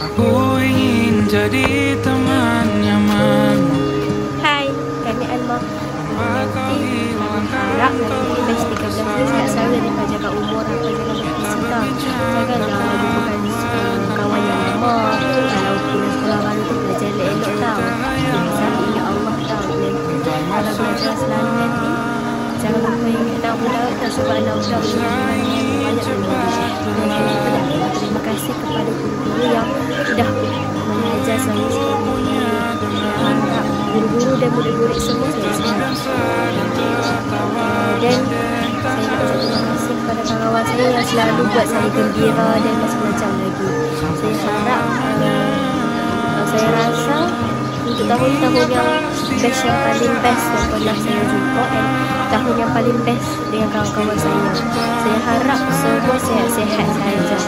Aku ingin jadi teman nyaman. Hai, kami Alma. Nanti harap nanti batch 13 ni saya selalu dari jaga umur apa jangan berpisah. Janganlah bukan kawan yang lama. Kalau pulang sekolah baru tu belajar elok-elok tau. Selalu ingat Allah tau. Kalau belajar selalu nanti jangan lupa ingat anak budak tau. Sebab anak budak banyak berbagi. Terima kasih kepada guru-guru yang sudah mengajar saya seperti ini. Harap guru-guru dan murid-murid semua saya sihat. Dan saya nak ucap terima kasih kepada kawan-kawan saya yang selalu buat saya gembira dan masih belajar lagi. Saya rasa untuk tahun-tahun yang best, yang paling best yang pernah saya jumpa, dan tahun yang paling best dengan kawan-kawan saya. Saya harap semua sihat-sihat saja.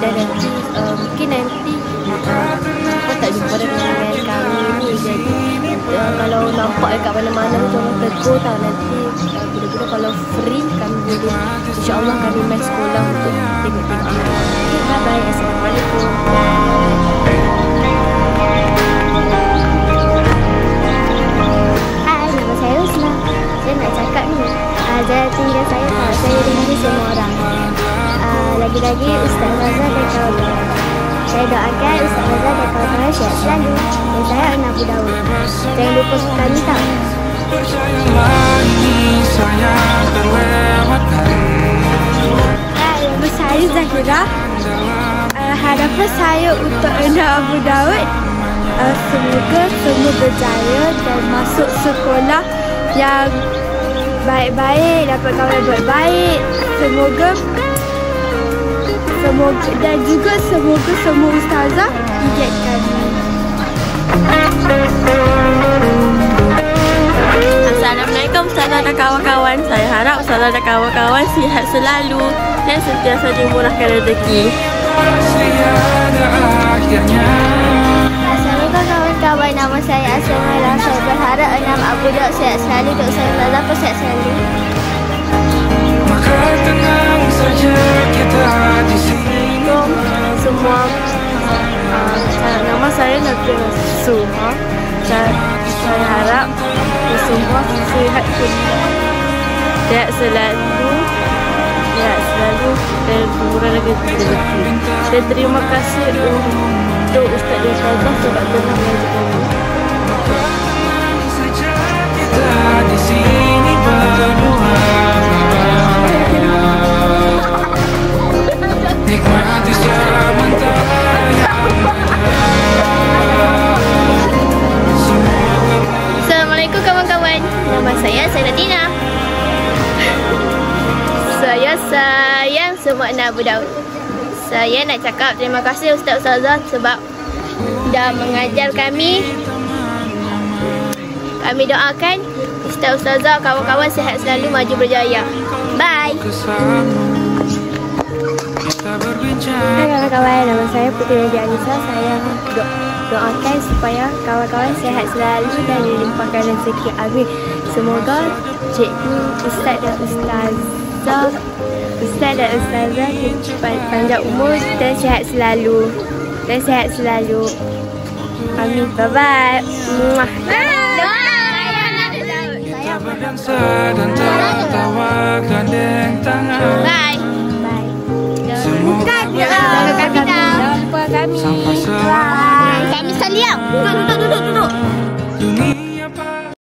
Dan nanti mungkin nanti kita tak jumpa dengan kami ni. Jadi kalau nampak dekat mana-mana jangan tegur tau. Nanti bila-bila kalau free kami boleh, insyaAllah kami main sekolah untuk tengok-tengok anak. Okay, bye-bye. Assalamualaikum. Hai, nama saya Usna. Saya nak cakap ni, jangan tinggal saya tau. Saya rindu semua orang. Lagi-lagi Ustaz Razak dan kawan-kawan. Saya doakan Ustaz Razak dan kawan-kawan sihat selalu. Dan saya anak Budawut. Jangan lupa kami tau. Hai, nama saya Zahira. Harapan saya untuk anak Abu Daud, semoga semua berjaya dan masuk sekolah yang baik-baik, dapat kawan baik-baik. Semoga dan juga semoga semua ustazah ingatkan. Assalamualaikum ustazah dan kawan-kawan. Saya harap ustazah dan kawan-kawan sihat selalu dan sentiasa dimurahkan rezeki. Assalamualaikum kawan-kawan. Nama saya Asmara. Saya berharap anak Abu Daud sihat selalu dan saya ustazah pun sihat selalu. Tenang saja kita di sini. Semua nama saya Nabil Suha. Saya harap semua sihat selalu dan kurang lagi rezeki. Dan terima kasih untuk Ustaz dan Ustazah sebab telah mengajar kami. Kita di sini berdua. Nikmati sementara. Assalamualaikum kawan-kawan. Nama saya Tina. Saya sayang semua anak Abu Daud. Saya nak cakap terima kasih Ustaz Ustazah sebab dah mengajar kami. Kami doakan Ustaz Ustazah, kawan-kawan sihat selalu, maju berjaya. Bye. Hai kawan-kawan, nama saya Putri Raja Anissa. Saya doakan supaya kawan-kawan sihat selalu dan dilimpahkan rezeki. Amin. Semoga cikgu, ustaz dan ustazah panjang umur dan sihat selalu. Amin. Bye-bye. Bye. Kami Saliang. Duduk.